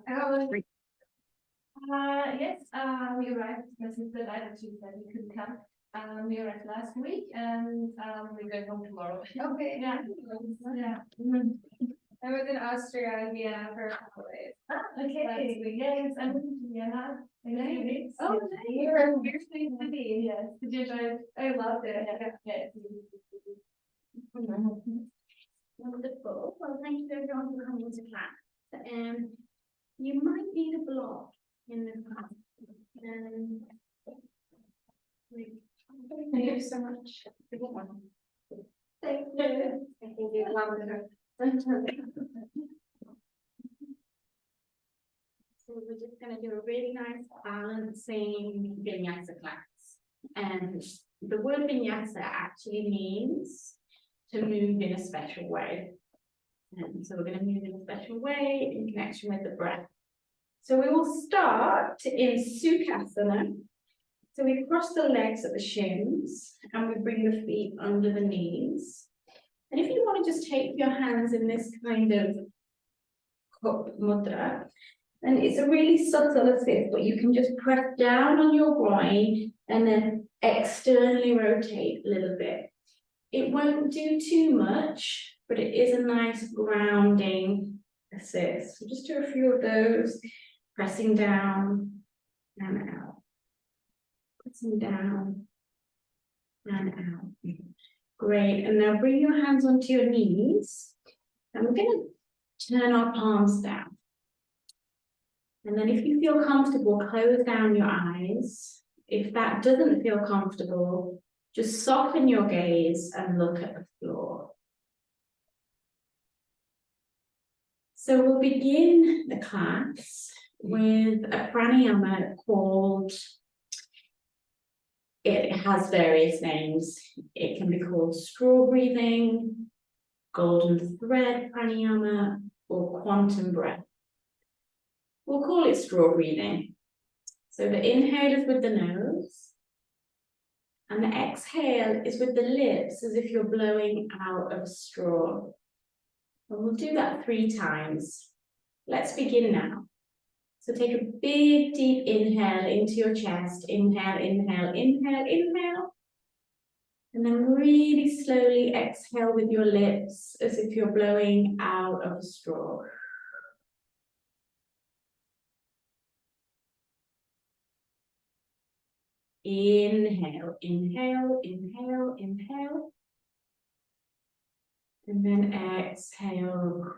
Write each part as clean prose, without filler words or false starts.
Yes, we arrived. My sister died and she said we couldn't come. We arrived last week and we're going home tomorrow. Okay. Yeah. Yeah. I was in Austria and Vienna for a couple of days. Okay. Yes, I went to Vienna. Nice. Oh, nice. You're nice to be. Yes. Did you enjoy it? I loved it. Yeah. Wonderful. Well, thank you everyone for coming to class. You might need a block in this class. Thank you so much. Thank you. Thank you. So we're just going to do a really nice balancing vinyasa class. And the word vinyasa actually means to move in a special way. And so we're going to move in a special way in connection with the breath. So we will start in Sukhasana. So we cross the legs at the shins and we bring the feet under the knees. And if you want to just take your hands in this kind of cup mudra, and it's a really subtle assist, but you can just press down on your groin and then externally rotate a little bit. It won't do too much, but it is a nice grounding assist. So just do a few of those, pressing down and out. Pressing down and out. Great. And now bring your hands onto your knees. And we're going to turn our palms down. And then if you feel comfortable, close down your eyes. If that doesn't feel comfortable, just soften your gaze and look at the floor. So we'll begin the class with a pranayama called, it has various names. It can be called straw breathing, golden thread pranayama, or quantum breath. We'll call it straw breathing. So the inhale is with the nose, and the exhale is with the lips as if you're blowing out of a straw. And we'll do that 3 times. Let's begin now. So take a big, deep inhale into your chest. Inhale, inhale, inhale, inhale. And then really slowly exhale with your lips as if you're blowing out of a straw. Inhale, inhale, inhale, inhale. And then exhale.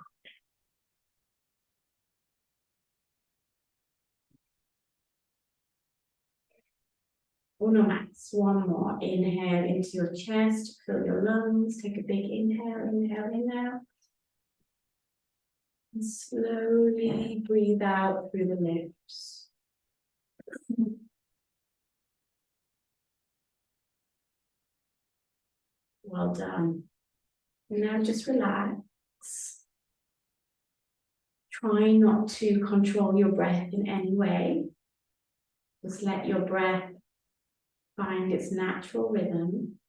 Uno más, one more. Inhale into your chest, fill your lungs. Take a big inhale, inhale, inhale. And slowly breathe out through the lips. Well done. And now just relax. Try not to control your breath in any way. Just let your breath find its natural rhythm.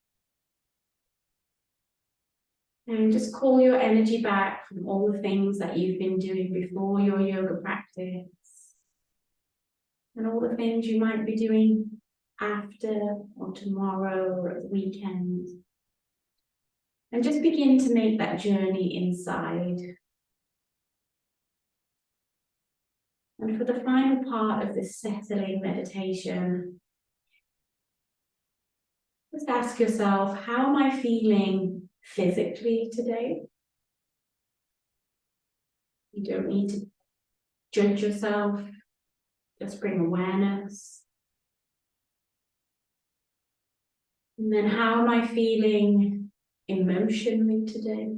And just call your energy back from all the things that you've been doing before your yoga practice. And all the things you might be doing after or tomorrow or at the weekend. And just begin to make that journey inside. And for the final part of this settling meditation, just ask yourself, how am I feeling physically today? You don't need to judge yourself, just bring awareness. And then how am I feeling emotionally today?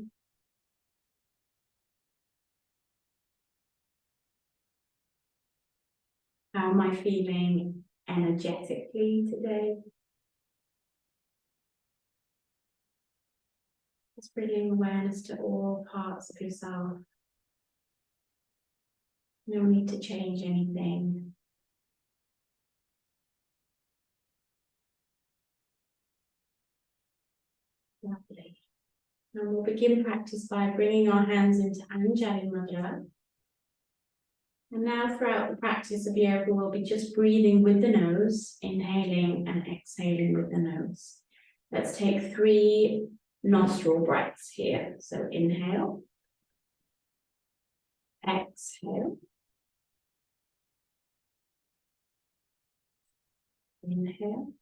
How am I feeling energetically today? Just bringing awareness to all parts of yourself. No need to change anything. Lovely. And we'll begin practice by bringing our hands into Anjali Mudra. And now throughout the practice of yoga, we'll be just breathing with the nose, inhaling and exhaling with the nose. Let's take 3 nostril breaths here. So inhale, exhale, inhale,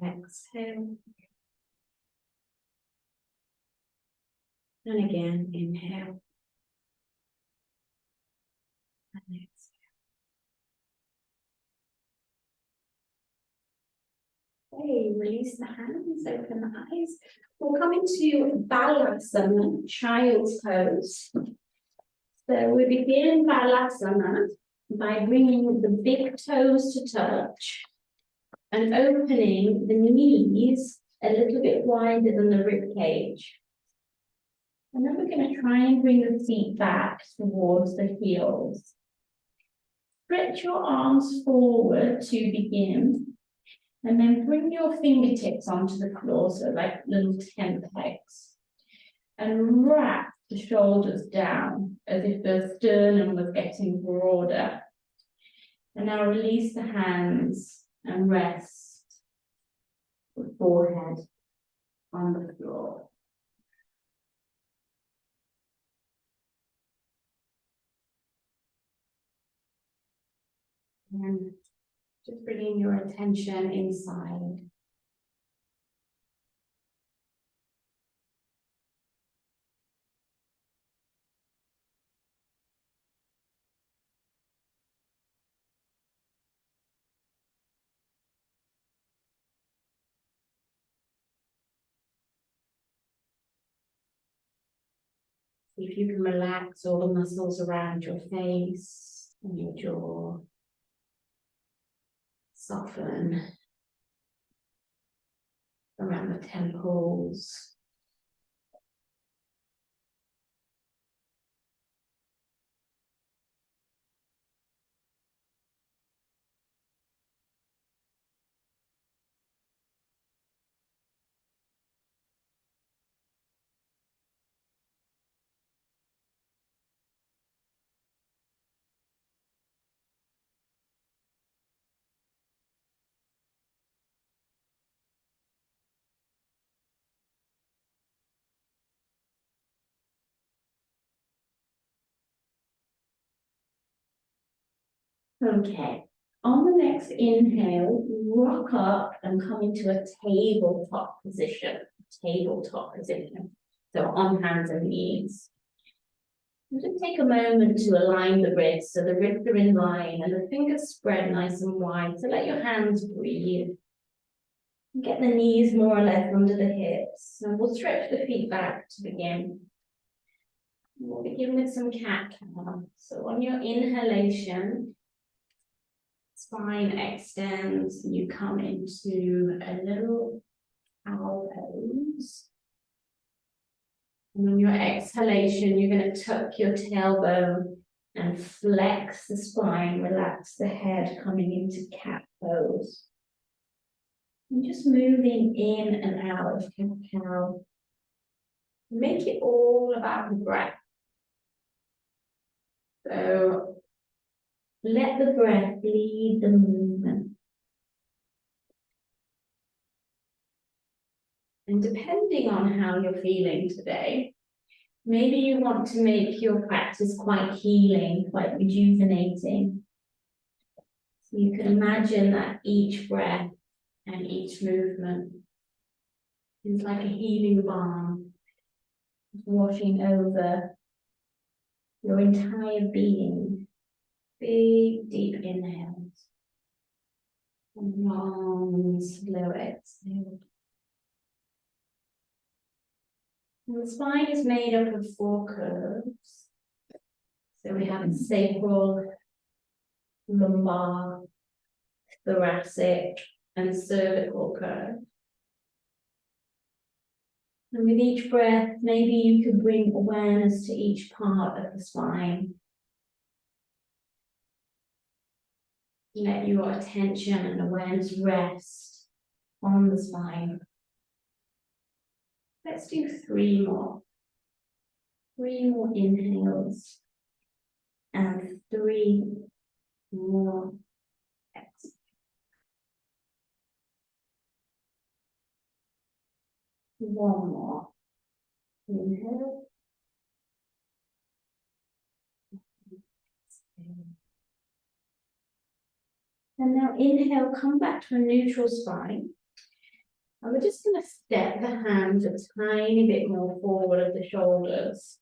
exhale, and again, inhale, and exhale. Okay, release the hands, open the eyes. We'll come into Balasana, child's pose. So we begin Balasana by bringing the big toes to touch and opening the knees a little bit wider than the rib cage. And then we're going to try and bring the feet back towards the heels. Stretch your arms forward to begin. And then bring your fingertips onto the floor, so like little tent pegs. And wrap the shoulders down as if the sternum was getting broader. And now release the hands and rest the forehead on the floor. And just bringing your attention inside. See if you can relax all the muscles around your face and your jaw. Soften around the temples. Okay, on the next inhale, rock up and come into a tabletop position. So on hands and knees. And just take a moment to align the ribs so the ribs are in line and the fingers spread nice and wide. So let your hands breathe. Get the knees more or less under the hips. And we'll stretch the feet back to begin. We'll begin with some cat-cow. So on your inhalation, spine extends, you come into a little cow pose. And on your exhalation, you're going to tuck your tailbone and flex the spine, relax the head, coming into cat pose. And just moving in and out of cat-cow. Make it all about the breath. So let the breath lead the movement. And depending on how you're feeling today, maybe you want to make your practice quite healing, quite rejuvenating. So you can imagine that each breath and each movement is like a healing balm, washing over your entire being. Big, deep inhales. And long, slow exhale. And the spine is made up of 4 curves. So we have sacral, lumbar, thoracic, and cervical curve. And with each breath, maybe you can bring awareness to each part of the spine. Let your attention and awareness rest on the spine. Let's do 3 more. 3 more inhales. And 3 more exhales. One more. Inhale. And now inhale, come back to a neutral spine. And we're just going to step the hands a tiny bit more forward of the shoulders.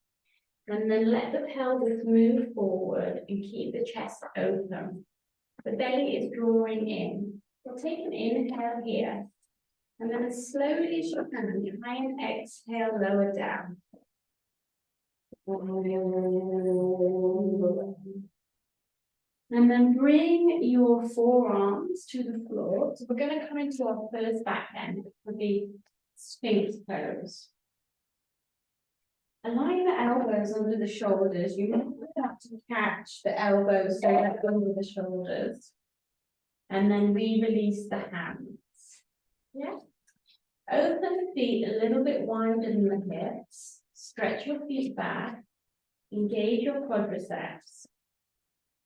And then let the pelvis move forward and keep the chest open. The belly is drawing in. We'll take an inhale here. And then as slowly as you can, try and exhale, lower down. And then bring your forearms to the floor. So we're going to come into our first back bend for the Sphinx pose. Align the elbows under the shoulders. You might have to catch the elbows so that under the shoulders. And then we release the hands. Yeah. Open the feet a little bit wider than the hips. Stretch your feet back. Engage your quadriceps.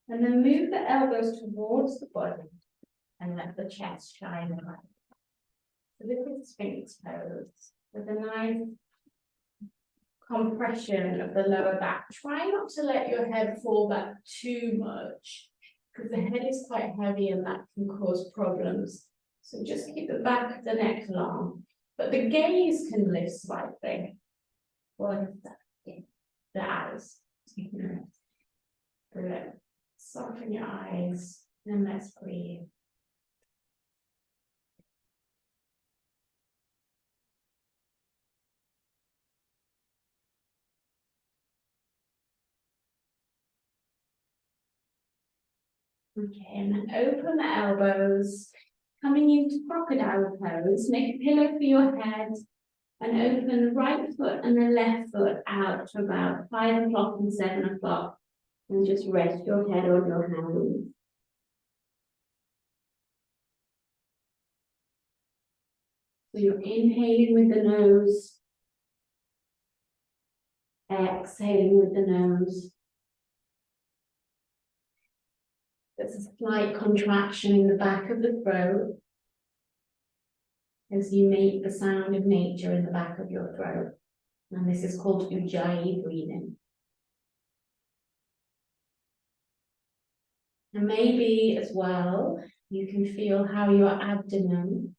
And then move the elbows towards the body and let the chest shine out. So this is Sphinx pose with a nice compression of the lower back. Try not to let your head fall back too much because the head is quite heavy and that can cause problems. So just keep the back of the neck long, but the gaze can lift slightly. What is that? The eyes. Good. Soften your eyes and let's breathe. Okay, and then open the elbows, coming into crocodile pose. Make a pillow for your head and open the right foot and the left foot out to about 5 o'clock and 7 o'clock. And just rest your head on your hands. So you're inhaling with the nose, exhaling with the nose. There's a slight contraction in the back of the throat as you make the sound of nature in the back of your throat. And this is called Ujjayi breathing. And maybe as well, you can feel how your abdomen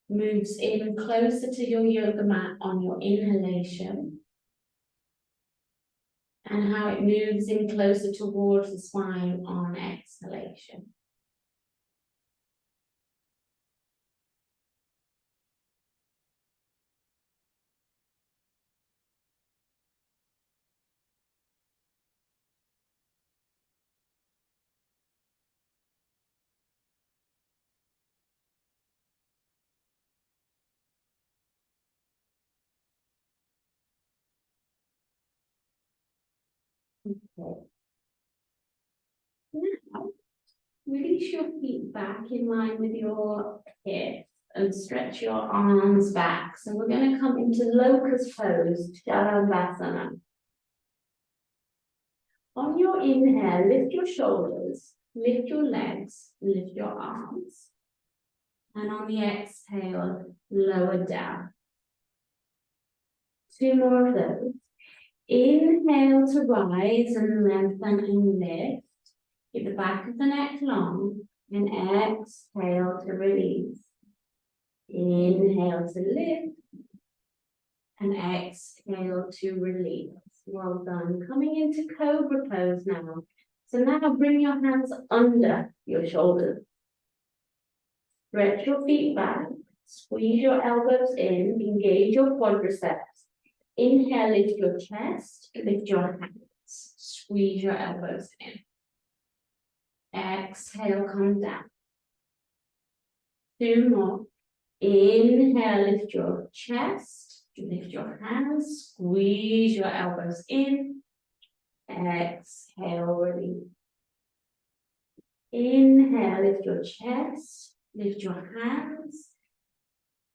moves in closer to your yoga mat on your inhalation. And how it moves in closer towards the spine on exhalation. Okay. Now, release your feet back in line with your hips and stretch your arms back. So we're going to come into locust pose, savasana. On your inhale, lift your shoulders, lift your legs, lift your arms. And on the exhale, lower down. 2 more of those. Inhale to rise and lengthen and lift. Keep the back of the neck long and exhale to release. Inhale to lift and exhale to release. Well done. Coming into cobra pose now. So now bring your hands under your shoulders. Stretch your feet back. Squeeze your elbows in. Engage your quadriceps. Inhale, lift your chest. Lift your hands. Squeeze your elbows in. Exhale, come down. 2 more. Inhale, lift your chest. Lift your hands. Squeeze your elbows in. Exhale, release. Inhale, lift your chest. Lift your hands.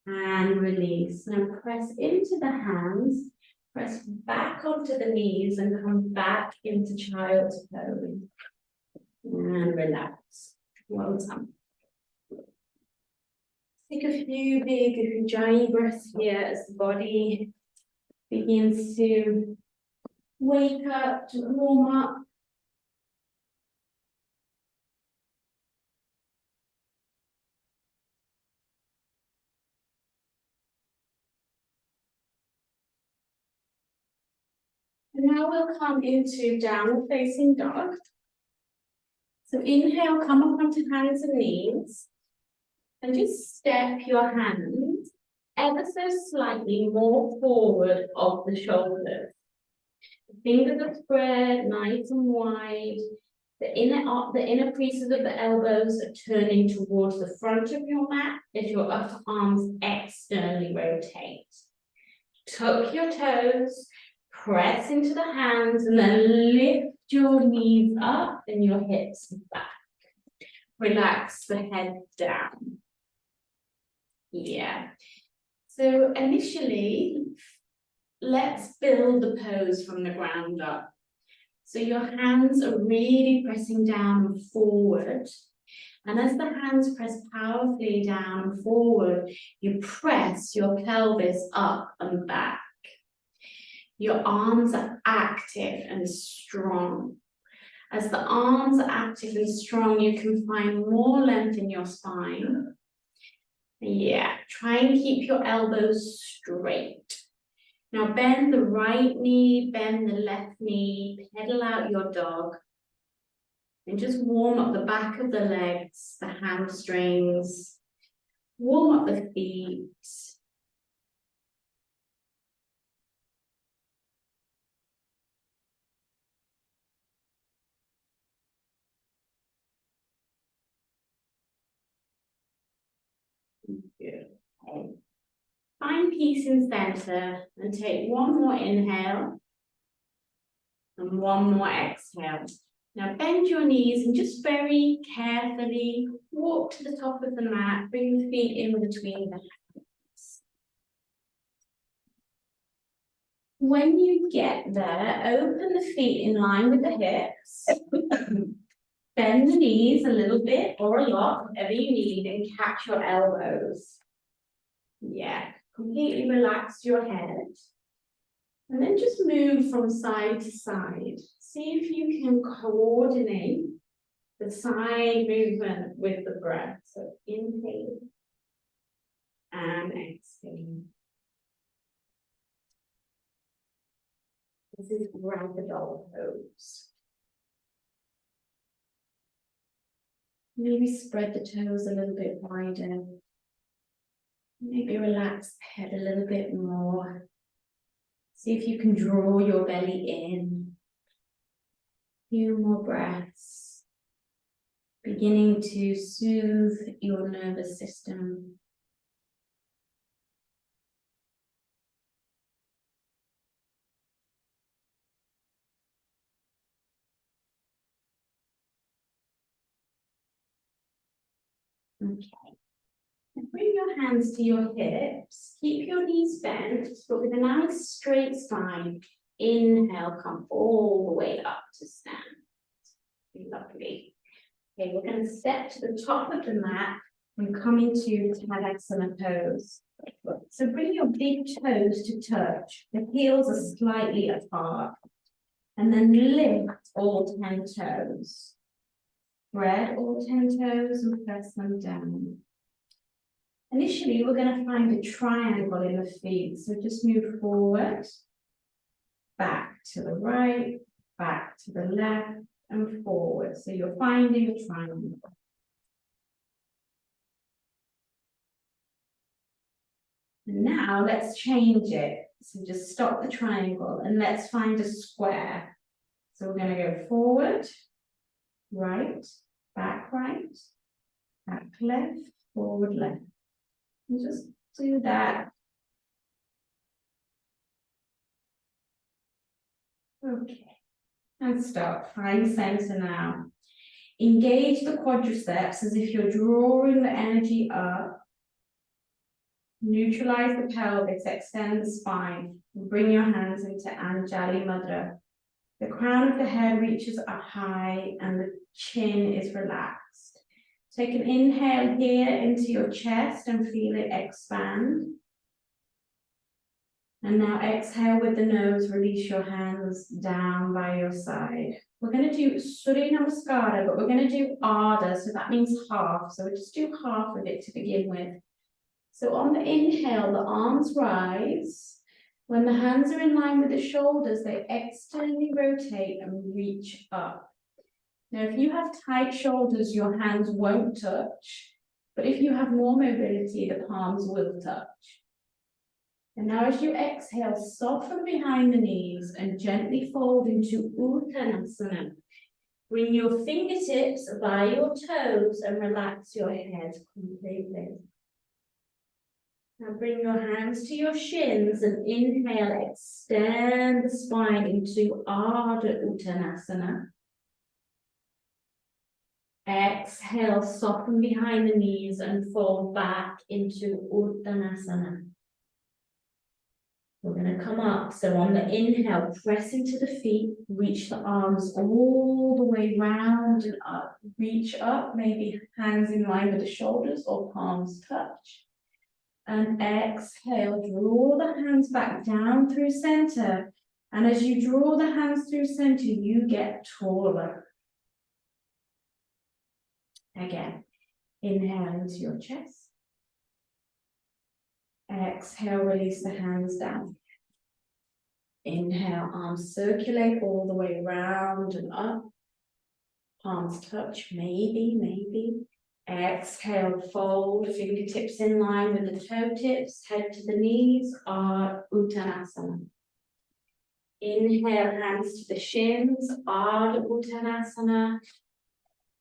And release. Now press into the hands Press back onto the knees and come back into child's pose. And relax. Well done. Take a few big Ujjayi breaths here as the body begins to wake up, to warm up. And now we'll come into downward facing dog. So inhale, come up onto hands and knees. And just step your hands ever so slightly more forward of the shoulders. The fingers are spread nice and wide. The inner creases of the elbows are turning towards the front of your mat as your upper arms externally rotate. Tuck your toes, press into the hands, and then lift your knees up and your hips back. Relax the head down. Yeah. So initially, let's build the pose from the ground up. So your hands are really pressing down and forward. And as the hands press powerfully down and forward, you press your pelvis up and back. Your arms are active and strong. As the arms are active and strong, you can find more length in your spine. Yeah, try and keep your elbows straight. Now bend the right knee, bend the left knee, pedal out your dog. And just warm up the back of the legs, the hamstrings. Warm up the feet. Good. Okay. Find peace in center and take one more inhale and one more exhale. Now bend your knees and just very carefully walk to the top of the mat, bring the feet in between the hands. When you get there, open the feet in line with the hips. Bend the knees a little bit or a lot, whatever you need, and catch your elbows. Yeah, completely relax your head. And then just move from side to side. See if you can coordinate the side movement with the breath. So inhale and exhale. This is ragdoll pose. Maybe spread the toes a little bit wider. Maybe relax the head a little bit more. See if you can draw your belly in. Few more breaths. Beginning to soothe your nervous system. Okay. And bring your hands to your hips. Keep your knees bent, but with a nice straight spine. Inhale, come all the way up to stand. Lovely. Okay, we're going to step to the top of the mat and come into savasana pose. So bring your big toes to touch. The heels are slightly apart. And then lift all 10 toes. Spread all 10 toes and press them down. Initially, we're going to find a triangle in the feet. So just move forward, back to the right, back to the left, and forward. So you're finding a triangle. And now let's change it. So just stop the triangle and let's find a square. So we're going to go forward, right, back, left, forward, left. And just do that. Okay. And stop. Find center now. Engage the quadriceps as if you're drawing the energy up. Neutralize the pelvis, extend the spine, and bring your hands into Anjali Mudra. The crown of the head reaches up high and the chin is relaxed. Take an inhale here into your chest and feel it expand. And now exhale with the nose, release your hands down by your side. We're going to do Surya Namaskara, but we're going to do Ardha, so that means half. So we'll just do half of it to begin with. So on the inhale, the arms rise. When the hands are in line with the shoulders, they externally rotate and reach up. Now, if you have tight shoulders, your hands won't touch. But if you have more mobility, the palms will touch. And now as you exhale, soften behind the knees and gently fold into Uttanasana. Bring your fingertips by your toes and relax your head completely. Now bring your hands to your shins and inhale, extend the spine into Ardha Uttanasana. Exhale, soften behind the knees and fold back into Uttanasana. We're going to come up, so on the inhale, press into the feet, reach the arms all the way round and up. Reach up, maybe hands in line with the shoulders or palms touch. And exhale, draw the hands back down through center. And as you draw the hands through center, you get taller. Again, inhale into your chest. Exhale, release the hands down. Inhale, arms circulate all the way around and up. Palms touch, maybe. Exhale, fold, fingertips in line with the toe tips, head to the knees, Uttanasana. Inhale, hands to the shins, Ardha Uttanasana.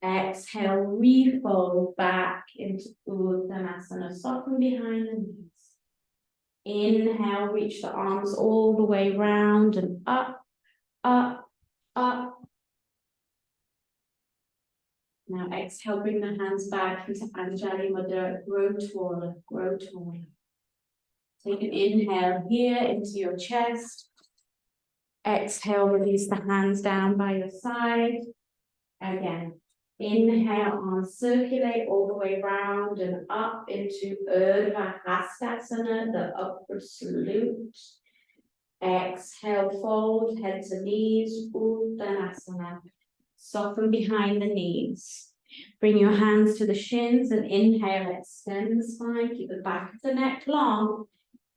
Exhale, refold back into Uttanasana, soften behind the knees. Inhale, reach the arms all the way round and up, up, up. Now exhale, bring the hands back into Anjali Mudra, grow taller, grow taller. Take an inhale here into your chest. Exhale, release the hands down by your side. Again, inhale, arms circulate all the way round and up into Urdhva Hastasana, the upward salute. Exhale, fold, head to knees, Uttanasana. Soften behind the knees. Bring your hands to the shins and inhale, extend the spine, keep the back of the neck long.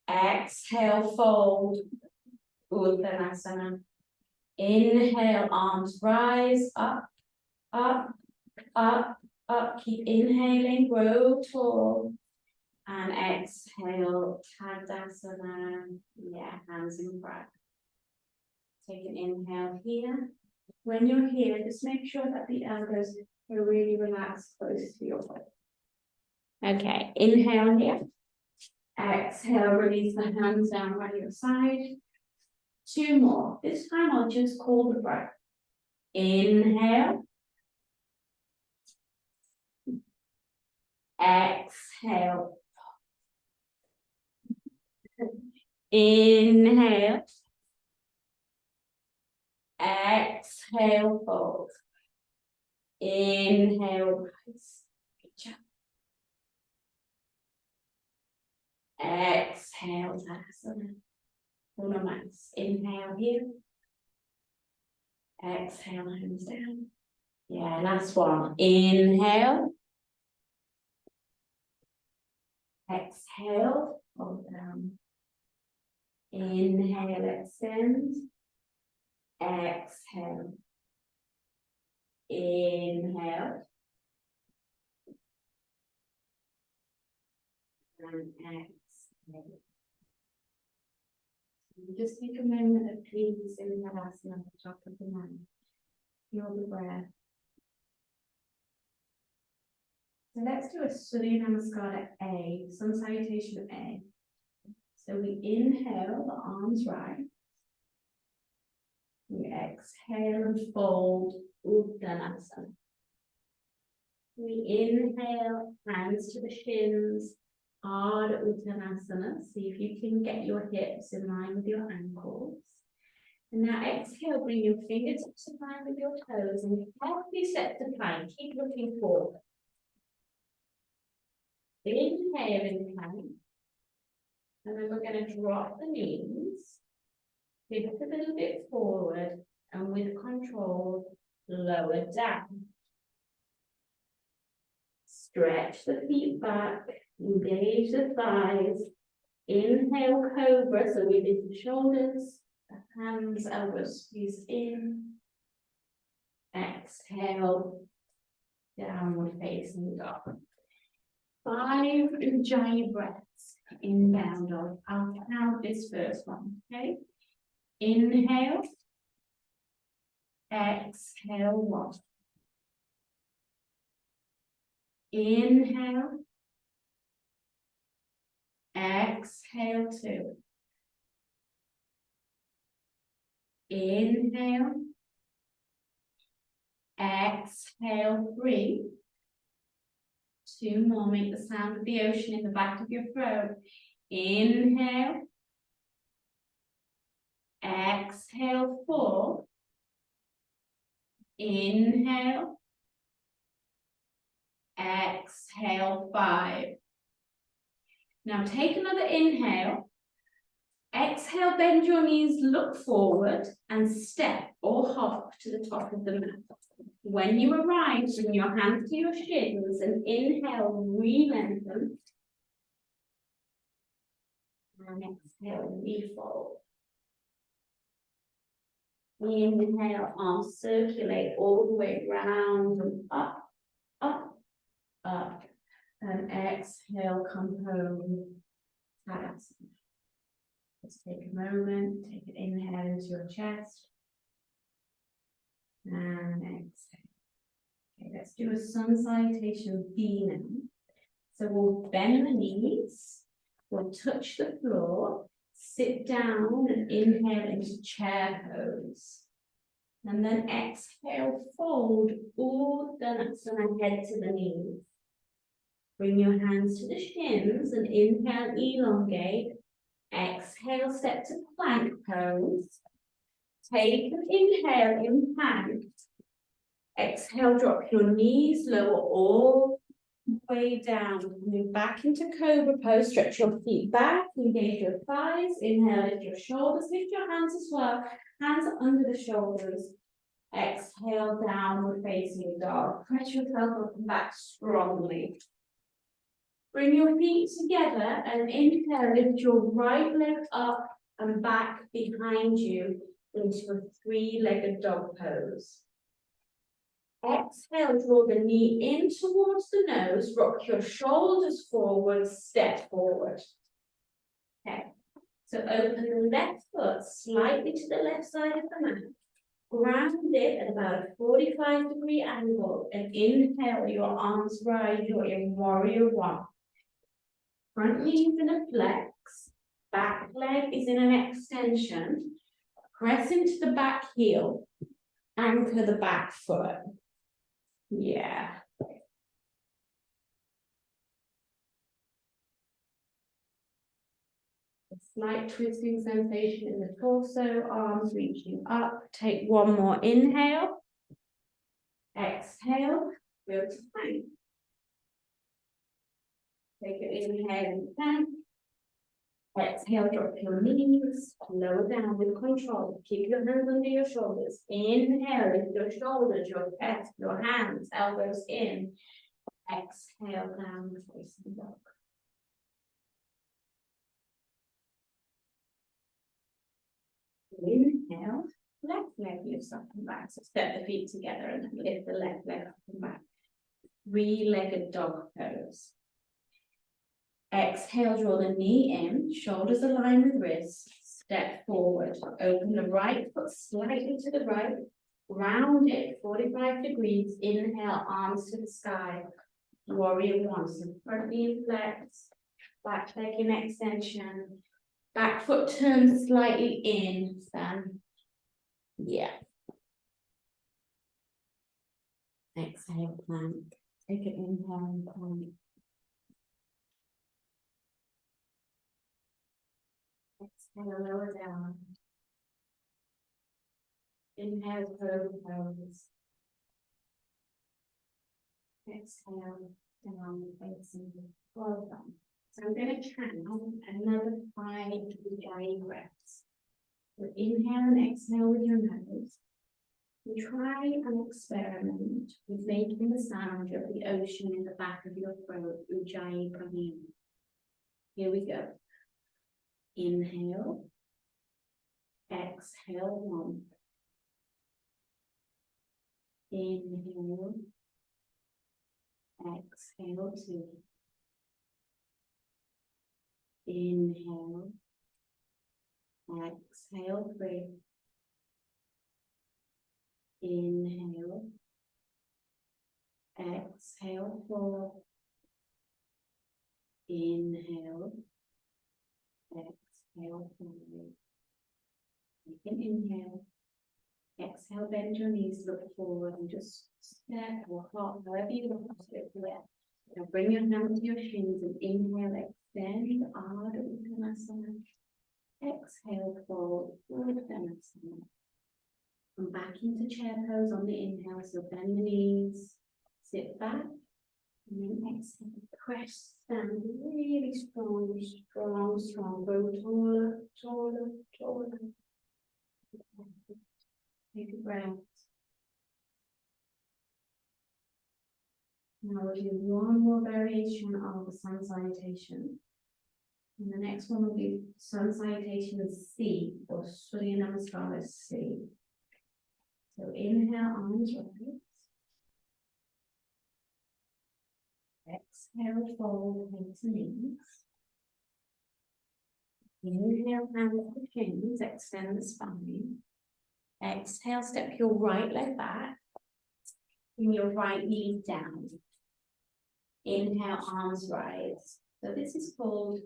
Exhale, fold, Uttanasana. Inhale, arms rise, up, up, up, up. Keep inhaling, grow tall. And exhale, Tadasana. Yeah, hands in front. Take an inhale here. When you're here, just make sure that the elbows are really relaxed close to your body. Okay, inhale here. Exhale, release the hands down by your side. Two more. This time I'll just call the breath. Inhale. Exhale. Inhale. Exhale, fold. Inhale, rise. Good job. Exhale, Tadasana. Uno más. Inhale here. Exhale, hands down. Yeah, last one. Inhale. Exhale, hold down. Inhale, extend. Exhale. Inhale. And exhale. Just take a moment of peace in Tadasana at the top of the mind. Feel the breath. So let's do a Surya Namaskara A, Sun Salutation A. So we inhale, the arms rise. We exhale and fold, Uttanasana. We inhale, hands to the shins, Ardha Uttanasana. See if you can get your hips in line with your ankles. And now exhale, bring your fingertips in line with your toes and carefully set to plank. Keep looking forward. Inhale in plank. And then we're going to drop the knees. Pivot a little bit forward and with control, lower down. Stretch the feet back, engage the thighs. Inhale, cobra, so we lift the shoulders, hands, elbows squeeze in. Exhale, downward facing dog. 5 ujjayi breaths in down dog. I'll count this first one, okay? Inhale, exhale, 1. Inhale, exhale, 2. Inhale, exhale, 3. 2 more, make the sound of the ocean in the back of your throat. Inhale, exhale, 4. Inhale, exhale, 5. Now take another inhale. Exhale, bend your knees, look forward and step or hop to the top of the mat. When you arrive, bring your hands to your shins and inhale, re-lengthen. And exhale, refold. Inhale, arms circulate all the way round and up, up, up. And exhale, come home. Savasana. Just take a moment, take an inhale into your chest. And exhale. Okay, let's do a sun salutation V now. So we'll bend the knees, we'll touch the floor, sit down and inhale into chair pose. And then exhale, fold Uttanasana, head to the knees. Bring your hands to the shins and inhale, elongate. Exhale, step to plank pose. Take an inhale in plank. Exhale, drop your knees, lower all the way down. Move back into cobra pose, stretch your feet back, engage your thighs. Inhale, lift your shoulders, lift your hands as well. Hands under the shoulders. Exhale, downward facing dog. Press yourself up and back strongly. Bring your feet together and inhale, lift your right leg up and back behind you into a 3-legged dog pose. Exhale, draw the knee in towards the nose, rock your shoulders forward, step forward. Okay, so open the left foot slightly to the left side of the mat. Ground it at about a 45-degree angle and inhale, your arms rise, you're in warrior 1. Front knee is in a flex, back leg is in an extension. Press into the back heel, anchor the back foot. Yeah. A slight twisting sensation in the torso, arms reaching up. Take 1 more inhale. Exhale, go to plank. Take an inhale in plank. Exhale, drop your knees, lower down with control. Keep your hands under your shoulders. Inhale, lift your shoulders, your chest, your hands, elbows in. Exhale, down facing dog. Inhale, left leg lifts up and back. So step the feet together and lift the left leg up and back. 3-legged dog pose. Exhale, draw the knee in, shoulders align with wrists, step forward. Open the right foot slightly to the right, round it 45 degrees. Inhale, arms to the sky. Warrior 1, so front knee in flex, back leg in extension, back foot turns slightly in, stand. Yeah. Exhale, plank. Take an inhale and plank. Exhale, lower down. Inhale, cobra pose. Exhale, down, facing forward. So I'm going to count another 5 ujjayi breaths. So inhale and exhale with your nose. We try an experiment with making the sound of the ocean in the back of your throat, ujjayi pranayama. Here we go. Inhale. Exhale, 1. Inhale. Exhale, 2. Inhale. Exhale, 3. Inhale. Exhale, 4. Inhale. Exhale, 5. You can inhale. Exhale, bend your knees, look forward, and just step or hop, however you want to sit there. Now bring your hands to your shins and inhale, extend Ardha Uttanasana. Exhale, fold, Uttanasana. Come back into chair pose on the inhale, so bend the knees, sit back, and then exhale, press down, really strong, strong, strong, grow taller, taller, taller. Take a breath. Now we'll do one more variation of the sun salutation. And the next one will be sun salutation C, or Surya Namaskar C. So inhale, arms rise. Exhale, fold, hands to knees. Inhale, hands to shins, extend the spine. Exhale, step your right leg back. Bring your right knee down. Inhale, arms rise. So this is called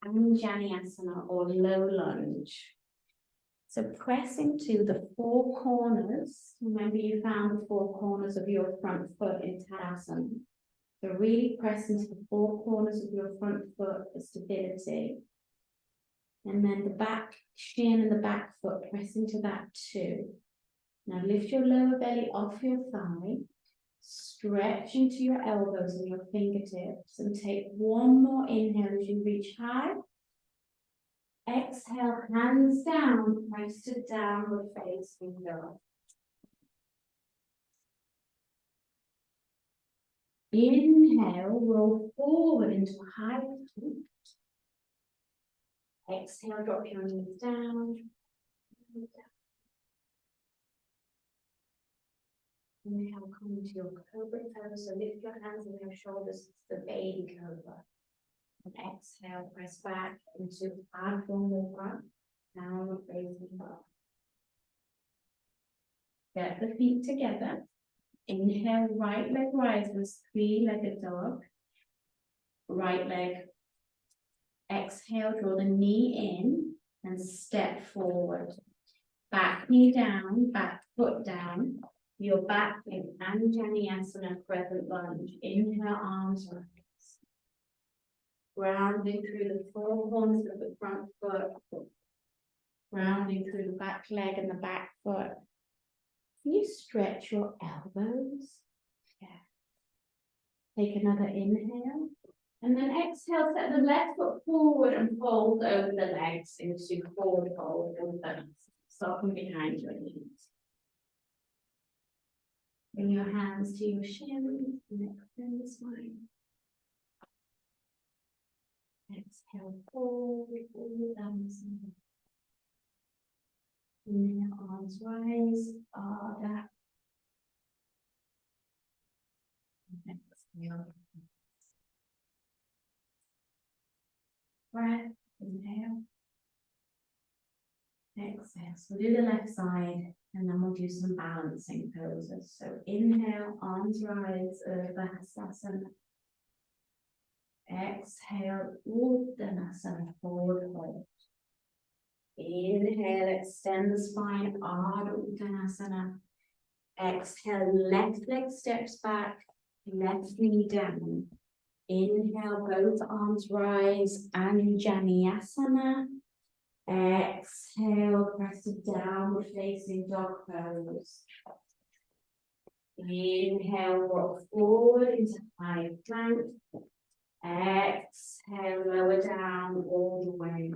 Anjaneyasana or low lunge. So press into the 4 corners. Remember you found the 4 corners of your front foot in Tadasana. So really press into the 4 corners of your front foot for stability. And then the back shin and the back foot, press into that too. Now lift your lower belly off your thigh. Stretch into your elbows and your fingertips and take one more inhale as you reach high. Exhale, hands down, press to downward facing dog. Inhale, roll forward into a high plank. Exhale, drop your knees down. Inhale, come into your cobra pose. So lift your hands and your shoulders to the baby cobra. And exhale, press back into Ardha Mudra, downward facing dog. Get the feet together. Inhale, right leg rises, 3-legged dog. Right leg. Exhale, draw the knee in and step forward. Back knee down, back foot down. Your back in Anjaneyasana, crescent lunge. Inhale, arms rise. Grounding through the 4 corners of the front foot. Grounding through the back leg and the back foot. Can you stretch your elbows? Yeah. Take another inhale. And then exhale, set the left foot forward and fold over the legs into forward fold. Soften behind your knees. Bring your hands to your shins and extend the spine. Exhale, forward, forward, inhale, arms rise, Ardha. Exhale. Breath, inhale. Exhale. So do the left side and then we'll do some balancing poses. So inhale, arms rise, Savasana. Exhale, Uttanasana, forward fold. Inhale, extend the spine, Ardha Uttanasana. Exhale, left leg steps back, left knee down. Inhale, both arms rise, Anjaneyasana. Exhale, press to downward facing dog pose. Inhale, rock forward into high plank. Exhale, lower down all the way.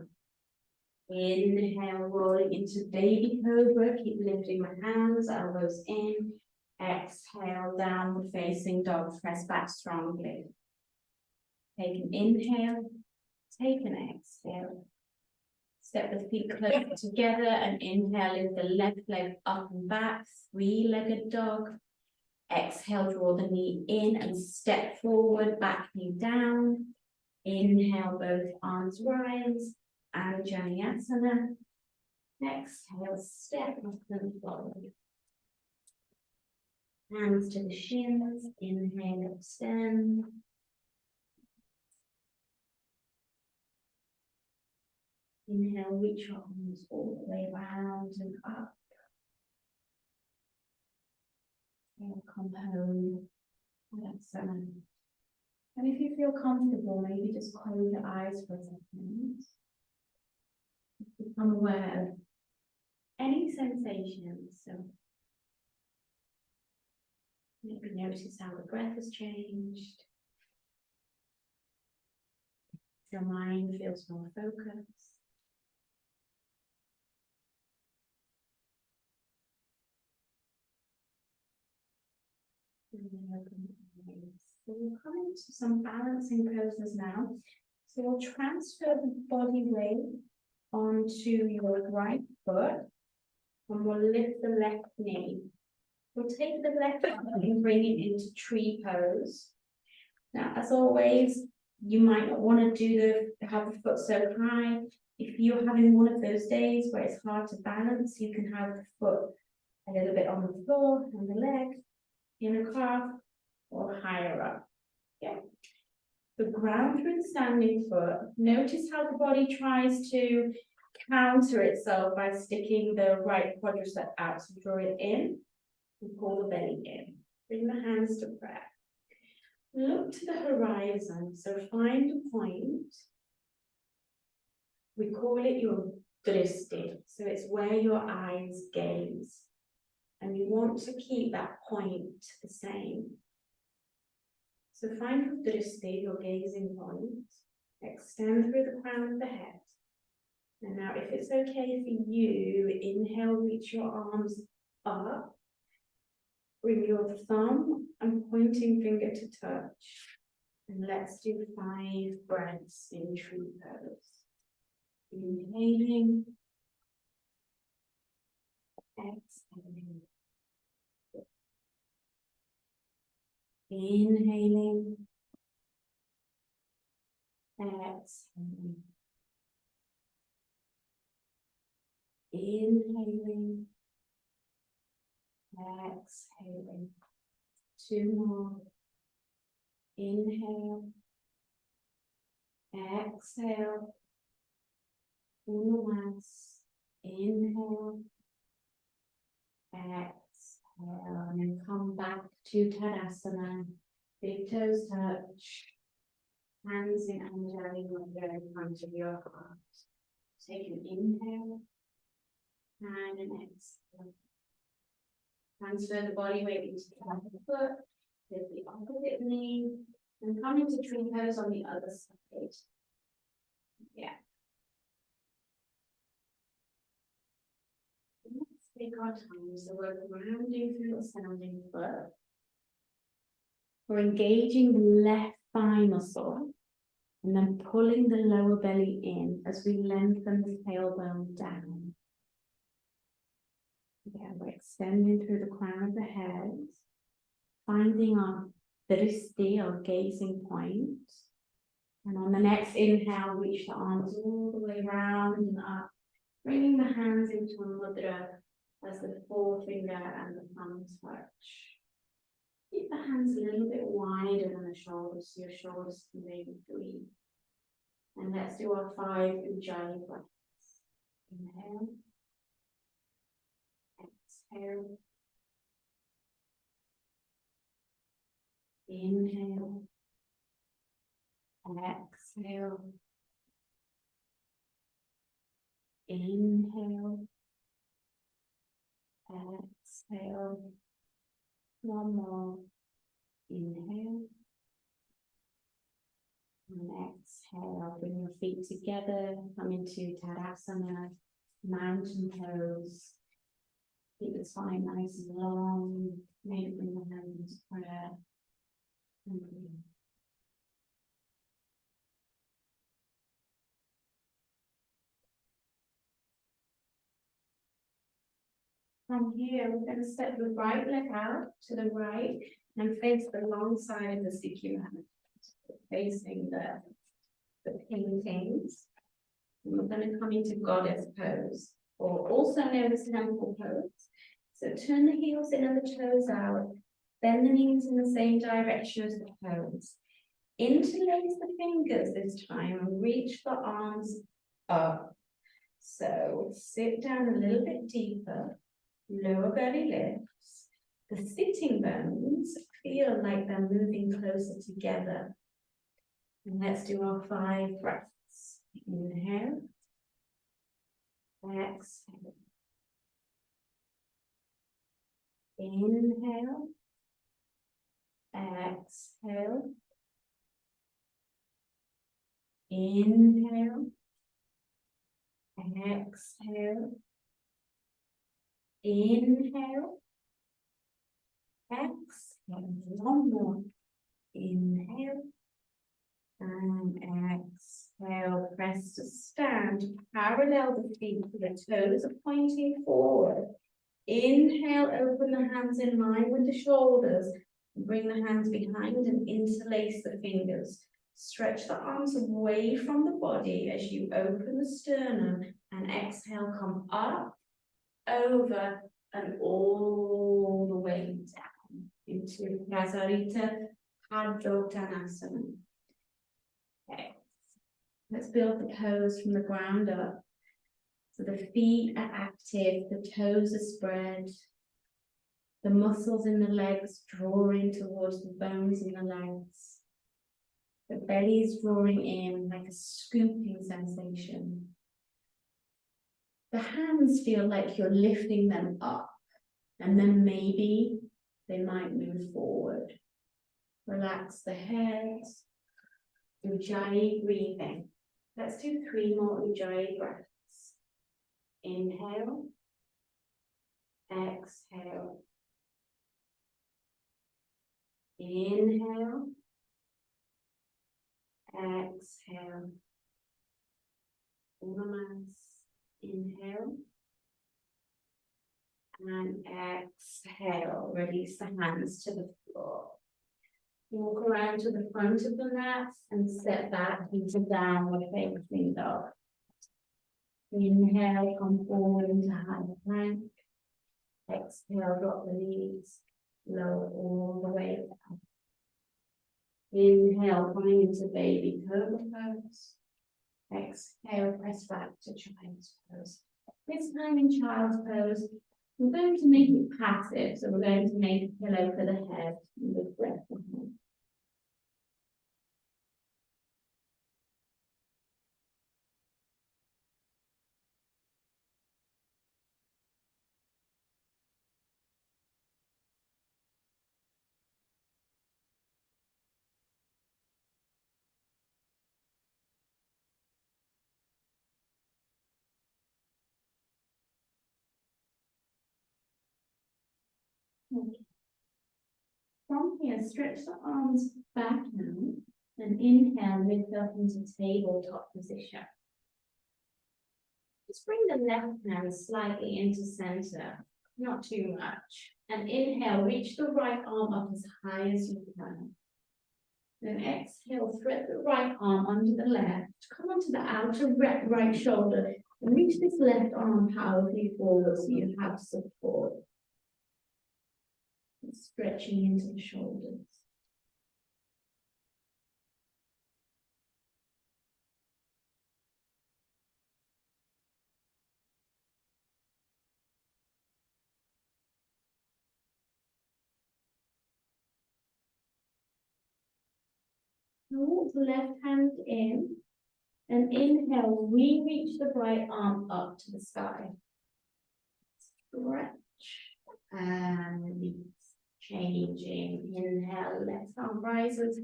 Inhale, rolling into baby cobra. Keep lifting my hands, elbows in. Exhale, downward facing dog. Press back strongly. Take an inhale, take an exhale. Step the feet closer together and inhale is the left leg up and back, three-legged dog. Exhale, draw the knee in and step forward, back knee down. Inhale, both arms rise and Vinyasa. Exhale, step up and forward. Hands to the shins, inhale, extend. Inhale, reach your arms all the way around and up. And come home. Savasana. And if you feel comfortable, maybe just close your eyes for a second. Become aware of any sensations. So maybe notice how the breath has changed. Your mind feels more focused. And then open the eyes. So we'll come into some balancing poses now. So we'll transfer the body weight onto your right foot and we'll lift the left knee. We'll take the left arm and bring it into tree pose. Now, as always, you might not want to have the foot so high. If you're having one of those days where it's hard to balance, you can have the foot a little bit on the floor, on the leg, in the calf, or higher up. Yeah. The ground through the standing foot. Notice how the body tries to counter itself by sticking the right quadricep out. So draw it in and pull the belly in. Bring the hands to prayer. Look to the horizon. So find a point. We call it your dristi. So it's where your eyes gaze. And you want to keep that point the same. So find your dristi, your gazing point. Extend through the crown of the head. And now if it's okay for you, inhale, reach your arms up. Bring your thumb and pointing finger to touch. And let's do 5 breaths in tree pose. Inhaling. Exhaling. Inhaling. Exhaling. Inhaling. Exhaling. 2 more. Inhale. Exhale. One last. Inhale. Exhale. And then come back to Tadasana. Big toes touch. Hands in Anjali Mudra in front of your heart. Take an inhale. And an exhale. Transfer the body weight into the back of the foot, lift the opposite knee, and come into tree pose on the other side. Yeah. Let's take our time. So we're grounding through the standing foot. We're engaging the left thigh muscle and then pulling the lower belly in as we lengthen the tailbone down. Yeah, we're extending through the crown of the head, finding our dristi, our gazing point. And on the next inhale, reach the arms all the way around and up, bringing the hands into a mudra as the forefinger and the thumb touch. Keep the hands a little bit wider than the shoulders, so your shoulders can maybe breathe. And let's do our 5 Ujjayi breaths. Inhale. Exhale. Inhale. Exhale. Inhale. Exhale. One more. Inhale. And exhale. Bring your feet together. Come into Tadasana. Mountain pose. Keep the spine nice and long. Maybe bring the hands into prayer. And breathe. From here, we're going to step the right leg out to the right and face the long side of the Sikhi mat, facing the paintings. And we're going to come into goddess pose, or also known as temple pose. So turn the heels in and the toes out, bend the knees in the same direction as the pose. Interlace the fingers this time and reach the arms up. So sit down a little bit deeper. Lower belly lifts. The sitting bones feel like they're moving closer together. And let's do our 5 breaths. Inhale. Exhale. Inhale. Exhale. Inhale. Exhale. Inhale. Exhale. One more. Inhale. And exhale. Press to stand. Parallel the feet. The toes are pointing forward. Inhale. Open the hands in line with the shoulders. Bring the hands behind and interlace the fingers. Stretch the arms away from the body as you open the sternum and exhale. Come up, over, and all the way down into Prasarita Padottanasana. Okay, let's build the pose from the ground up. So the feet are active, the toes are spread, the muscles in the legs drawing towards the bones in the legs. The belly is drawing in like a scooping sensation. The hands feel like you're lifting them up, and then maybe they might move forward. Relax the head. Ujjayi breathing. Let's do 3 more Ujjayi breaths. Inhale. Exhale. Inhale. Exhale. Unamas. Inhale. And exhale. Release the hands to the floor. Walk around to the front of the mat and step back into downward facing dog. Inhale, come forward into high plank. Exhale, drop the knees, lower all the way down. Inhale, coming into baby cobra pose. Exhale, press back to child's pose. This time in child's pose, we're going to make it passive, so we're going to make a pillow for the head with breath. From here, stretch the arms back now and inhale, lift up into tabletop position. Just bring the left hand slightly into center, not too much. And inhale, reach the right arm up as high as you can. Then exhale, thread the right arm onto the left, come onto the outer right shoulder, and reach this left arm powerfully forward so you have support. Stretching into the shoulders. Now walk the left hand in And inhale, we reach the right arm up to the sky. Stretch and release. Changing. Inhale, left arm rises.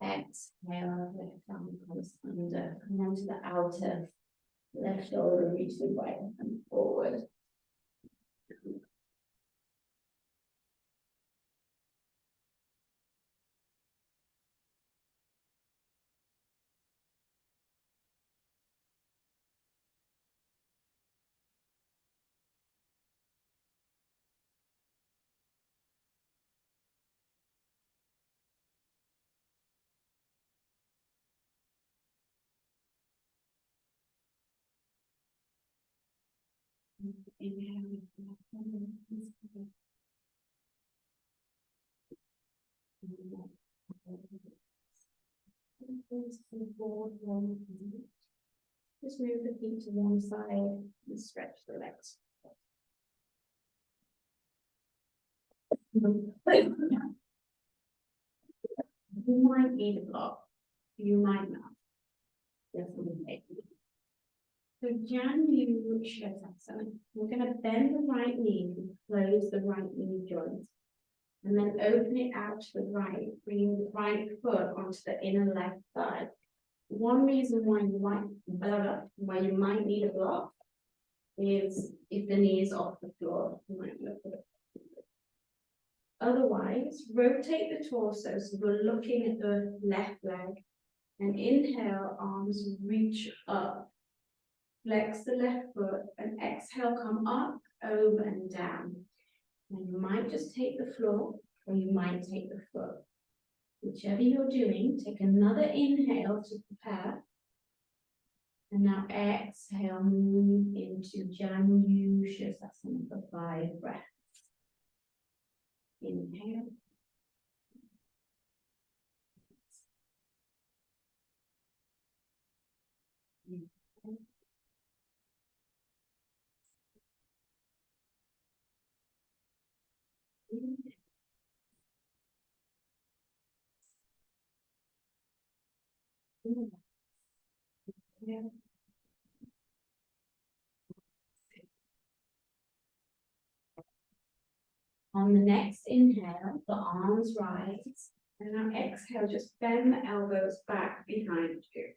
Exhale, left arm comes under. And then to the outer left shoulder, reach the right hand forward. Inhale. Just move the feet to one side and stretch the legs. You might need a block, you might not. Definitely. So Janu Savasana, we're going to bend the right knee and close the right knee joint. And then open it out to the right, bringing the right foot onto the inner left thigh. One reason why you might need a block is if the knee is off the floor. You might look at it. Otherwise, rotate the torso so we're looking at the left leg. And inhale, arms reach up. Flex the left foot and exhale, come up, over and down. And you might just take the floor or you might take the foot. Whichever you're doing, take another inhale to prepare. And now exhale, move into Janu Savasana for 5 breaths. Inhale. Inhale. Inhale. On the next inhale, the arms rise, and now exhale, just bend the elbows back behind you.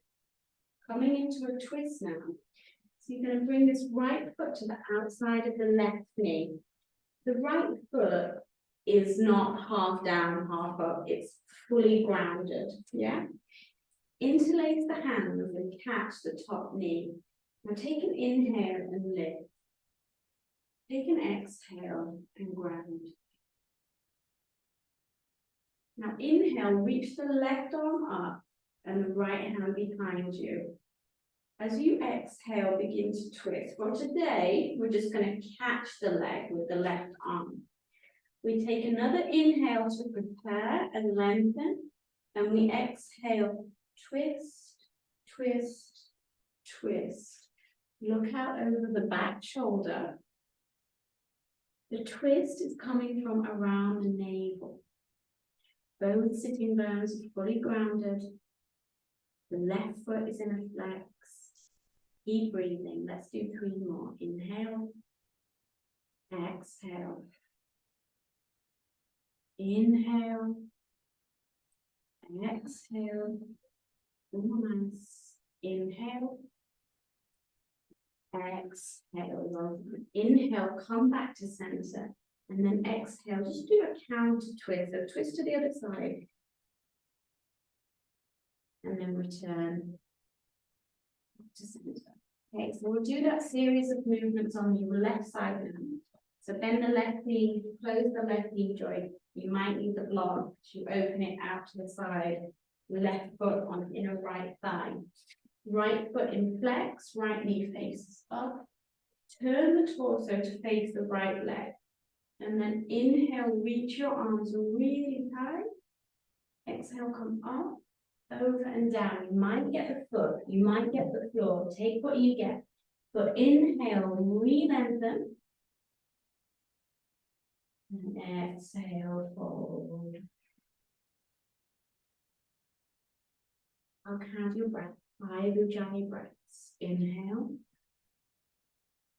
Coming into a twist now. So you're going to bring this right foot to the outside of the left knee. The right foot is not half down, half up, it's fully grounded, yeah? Interlace the hands and catch the top knee. Now take an inhale and lift. Take an exhale and ground. Now inhale, reach the left arm up and the right hand behind you. As you exhale, begin to twist. For today, we're just going to catch the leg with the left arm. We take another inhale to prepare and lengthen, and we exhale, twist, twist, twist. Look out over the back shoulder. The twist is coming from around the navel. Both sitting bones are fully grounded. The left foot is in a flex. Keep breathing. Let's do 3 more. Inhale. Exhale. Inhale. Exhale. Nice. Inhale. Exhale. Inhale, come back to center. And then exhale, just do a counter twist. So twist to the other side. And then return to center. Okay, so we'll do that series of movements on your left side now. So bend the left knee, close the left knee joint. You might need the block to open it out to the side. Left foot on the inner right thigh. Right foot in flex, right knee faces up. Turn the torso to face the right leg. And then inhale, reach your arms really high. Exhale, come up, over and down. You might get the foot, you might get the floor. Take what you get. But inhale, re-lengthen. And exhale, fold. I'll count your breath. 5 Ujjayi breaths. Inhale.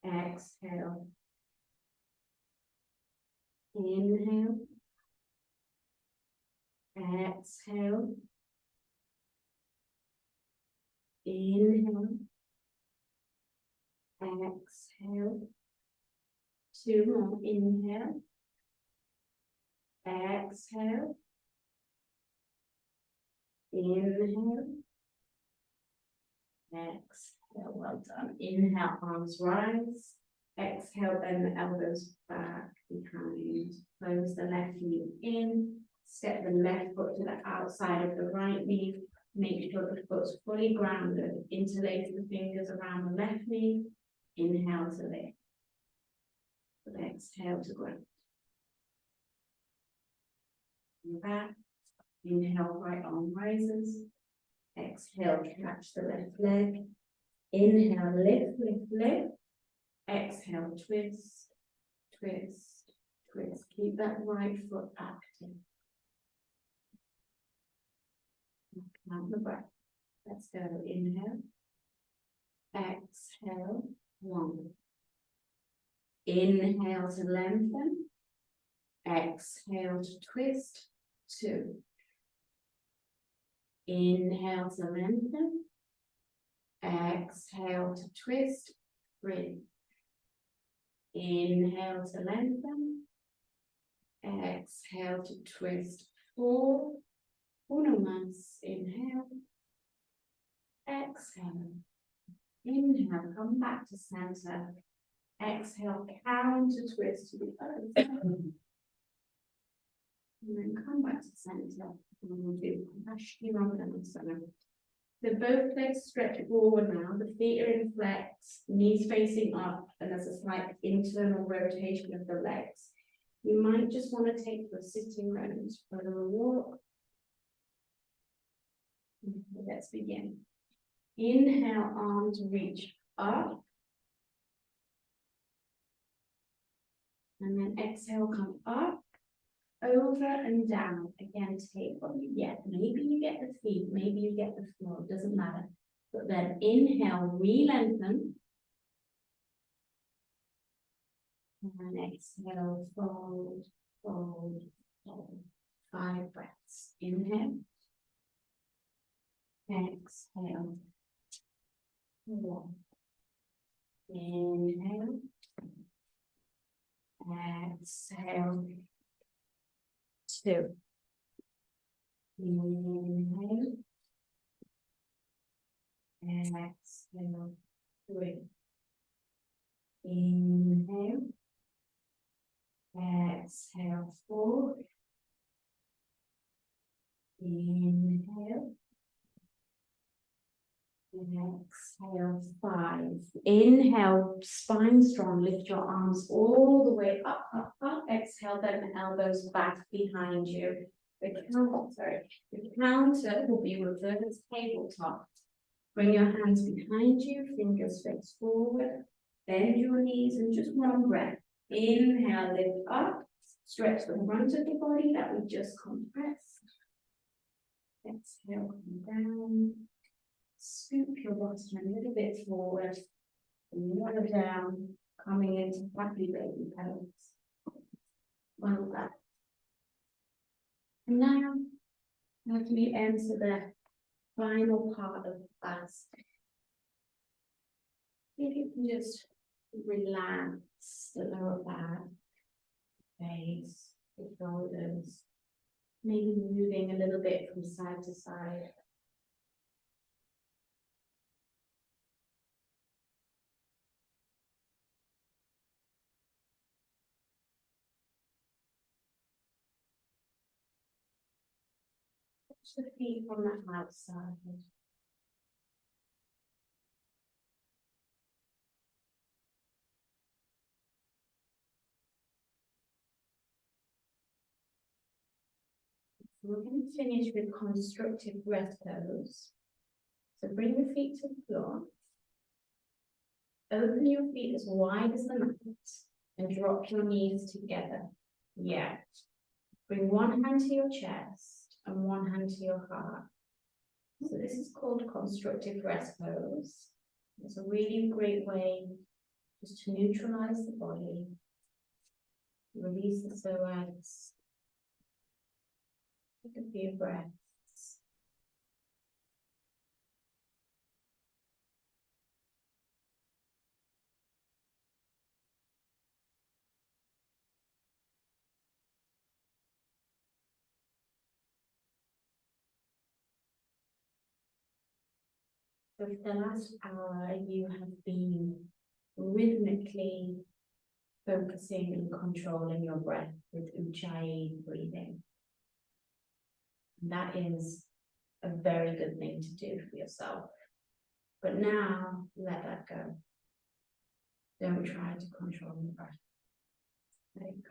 Exhale. Inhale. Exhale. Inhale. Exhale. 2 more. Inhale. Exhale. Inhale. Exhale. Well done. Inhale, arms rise. Exhale, bend the elbows back behind. Close the left knee in. Step the left foot to the outside of the right knee. Make sure the foot's fully grounded. Interlace the fingers around the left knee. Inhale to lift. Exhale to ground. Back. Inhale, right arm rises. Exhale, catch the left leg. Inhale, lift, lift, lift. Exhale, twist, twist, twist. Keep that right foot active. Count the breath. Let's go. Inhale. Exhale. 1. Inhale to lengthen. Exhale to twist. 2. Inhale to lengthen. Exhale to twist. 3. Inhale to lengthen. Exhale to twist. 4. Uno más. Inhale. Exhale. Inhale. Come back to center. Exhale. Counter twist to the other side. And then come back to center. And we'll do Compassion. So both legs stretch forward now. The feet are in flex, knees facing up, and there's a slight internal rotation of the legs. You might just want to take your sitting round for a little walk. Okay, let's begin. Inhale, arms reach up. And then exhale, come up, over and down. Again, take what you get. Maybe you get the feet, maybe you get the floor, it doesn't matter. But then inhale, re-lengthen. And then exhale, fold, fold, fold. 5 breaths. Inhale. Exhale. 1. Inhale. Exhale. 2. Inhale. Exhale. 3. Inhale. Exhale. 4. Inhale. Exhale. 5. Inhale, spine strong. Lift your arms all the way up, up, up. Exhale, then the elbows back behind you. The counter will be reversed tabletop. Bring your hands behind you, fingers face forward. Bend your knees and just 1 breath. Inhale, lift up. Stretch the front of the body that we just compressed. Exhale, come down. Scoop your bottom a little bit forward. And lower down, coming into happy baby pose. Well done. And now, as we enter the final part of the class, if you can just relax the lower back, face, the shoulders, maybe moving a little bit from side to side. Touch the feet from the outside. We're going to finish with constructive breath pose. So bring your feet to the floor. Open your feet as wide as the mat and drop your knees together. Yeah. Bring one hand to your chest and one hand to your heart. So this is called constructive rest pose. It's a really great way just to neutralize the body, release the psoas, take a few breaths. So for the last hour, you have been rhythmically focusing and controlling your breath with Ujjayi breathing. And that is a very good thing to do for yourself. But now, let that go. Don't try to control your breath. Let it go.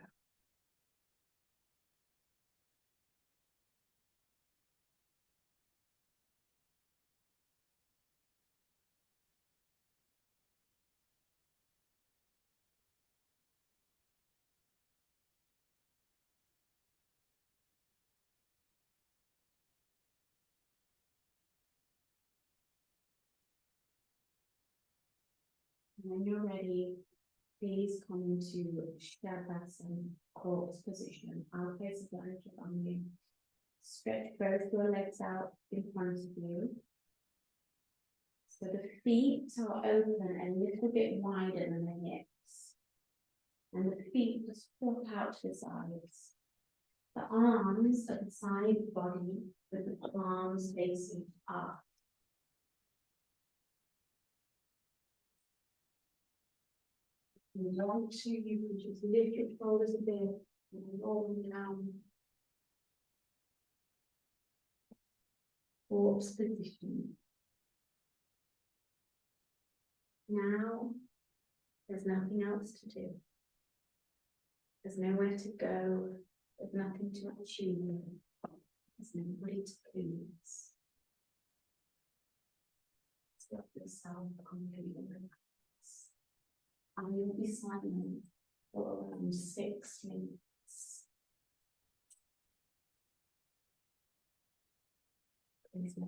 When you're ready, please come into savasana, corpse position. I'll place a blanket on you. Stretch both your legs out in front of you. So the feet are open a little bit wider than the hips. And the feet just flop out to the sides. The arms are beside the body with the palms facing up. And like to, you can just lift your shoulders a bit and roll them down. Corpse position. Now, there's nothing else to do. There's nowhere to go. There's nothing to achieve. There's nobody to please. Let yourself completely relax. And you'll be silent for around 6 minutes. Please.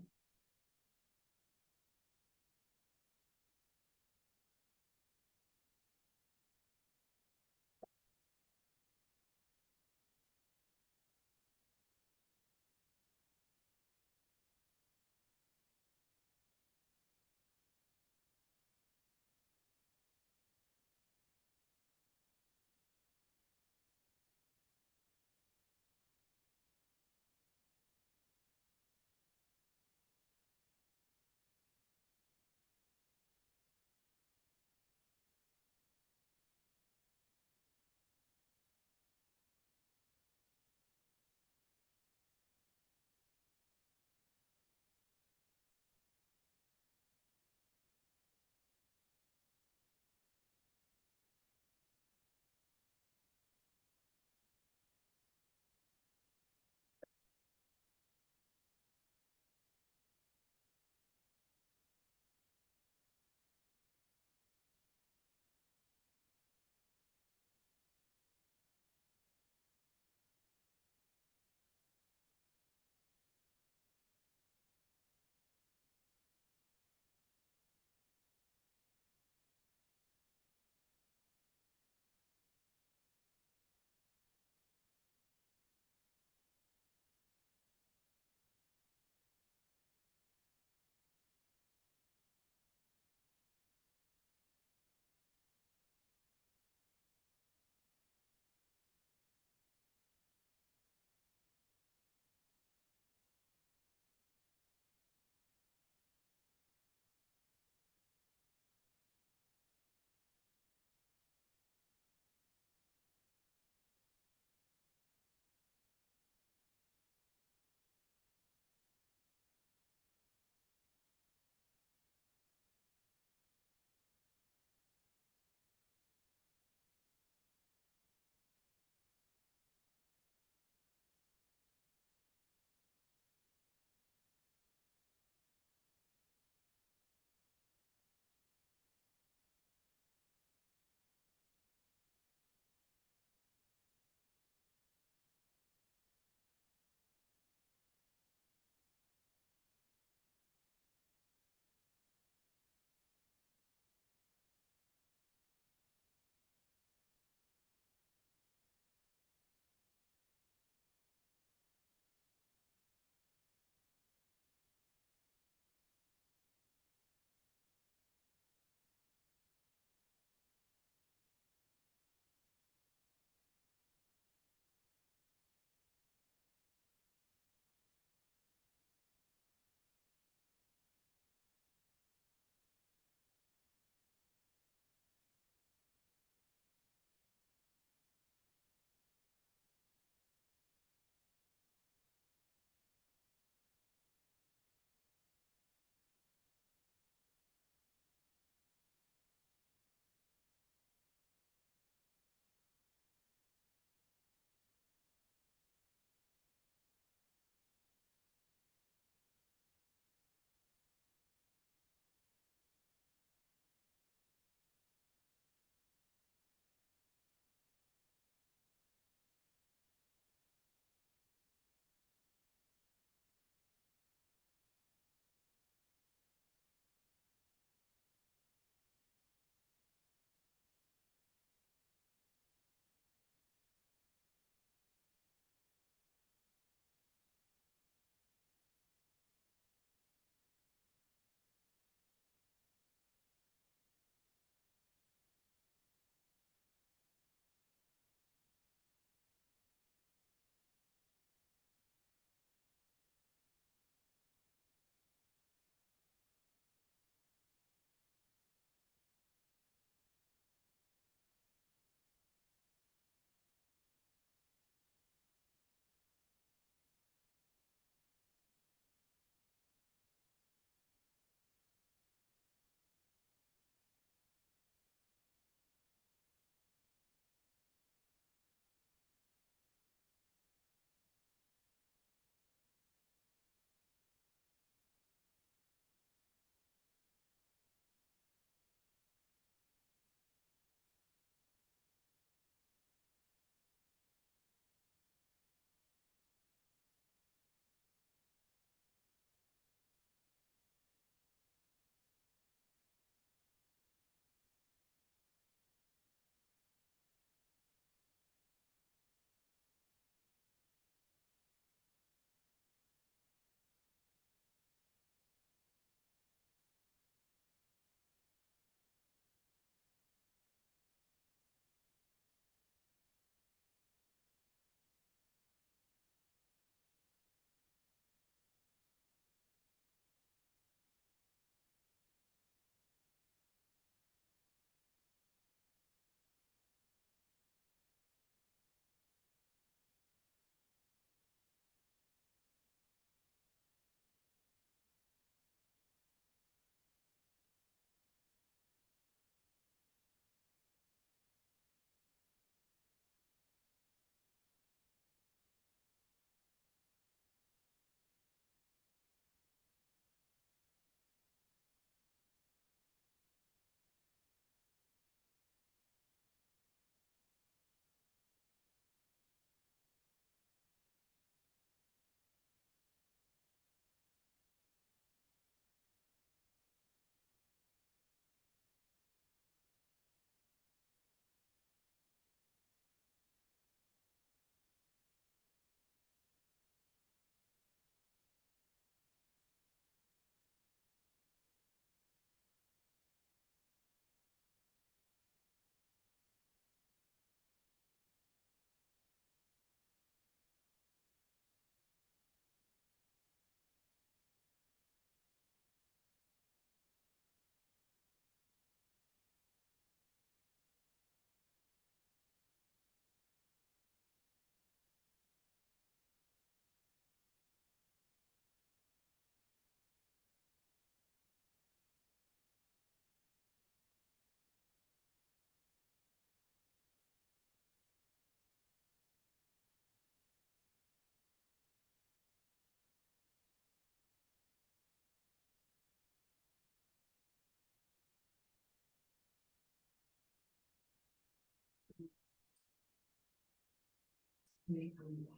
Really coming back.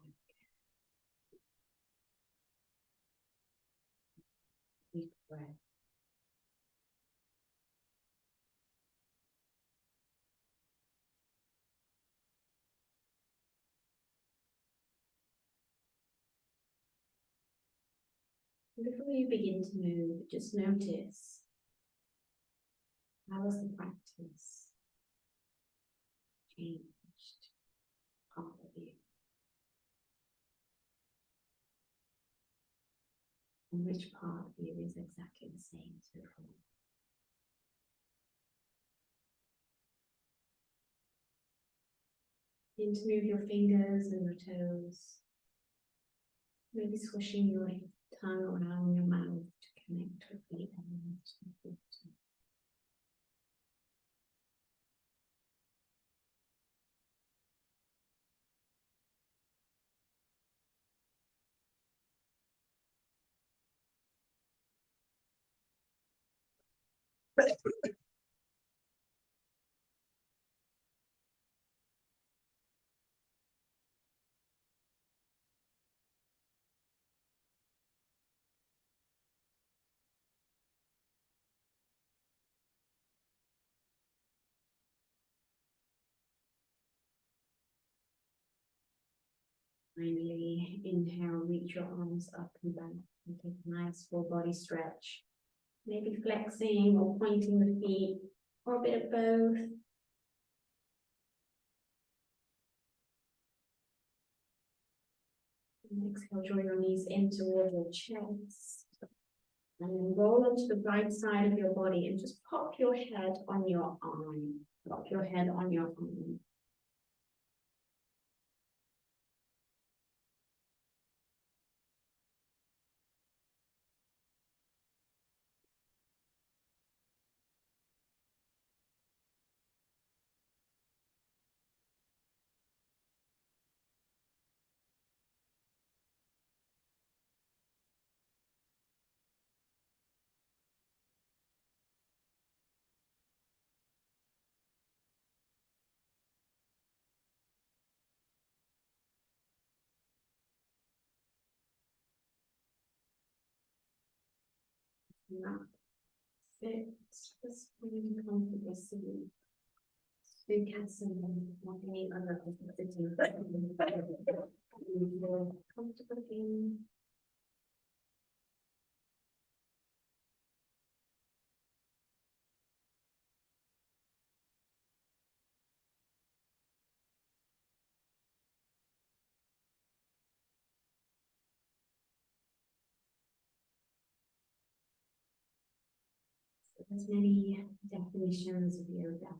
Deep breath. Before you begin to move, just notice, how has the practice changed part of you? And which part of you is exactly the same as before? Begin to move your fingers and your toes. Maybe swishing your tongue around your mouth to connect with the element of water. Finally, inhale, reach your arms up and back and take a nice full body stretch. Maybe flexing or pointing the feet, or a bit of both. And exhale, draw your knees in toward your chest. And then roll onto the right side of your body and just pop your head on your arm. Pop your head on your arm. That's it. Just really comfortable sitting. Vinyasa, not any other sitting. Comfortable in. There's many definitions of yoga.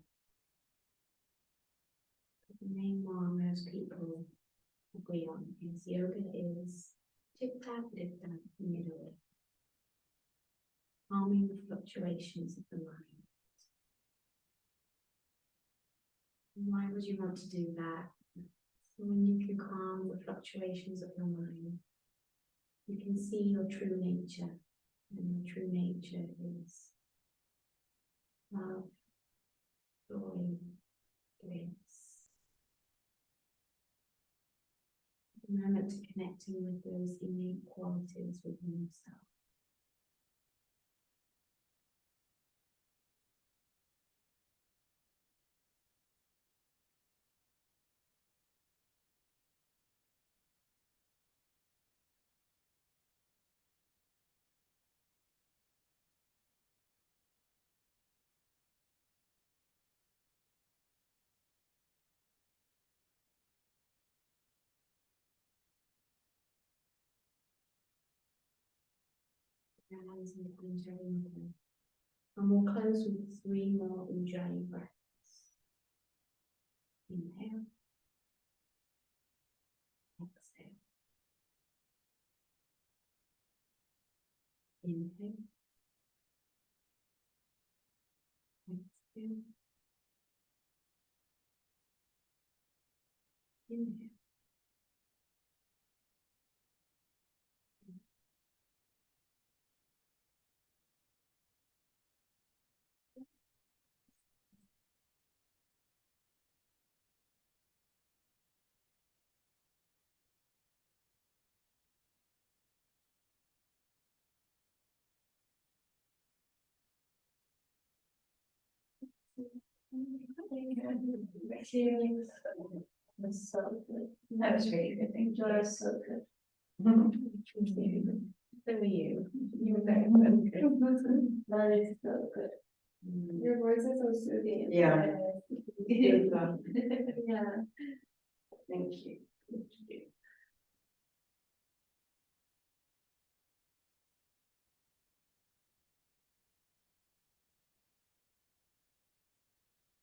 But the main one most people agree on is yoga is chitta-vritta nirodha, calming the fluctuations of the mind. Why would you want to do that? So when you can calm the fluctuations of your mind, you can see your true nature, and your true nature is love, joy, grace. A moment to connecting with those innate qualities within yourself. Hands and entering them. And we'll close with 3 more Ujjayi breaths. Inhale. Exhale. Inhale. Exhale. Inhale. That's so good. That was really good. Thank you. That was so good. So are you. You were very good. That is so good. Your voice is so soothing. Yeah. Yeah.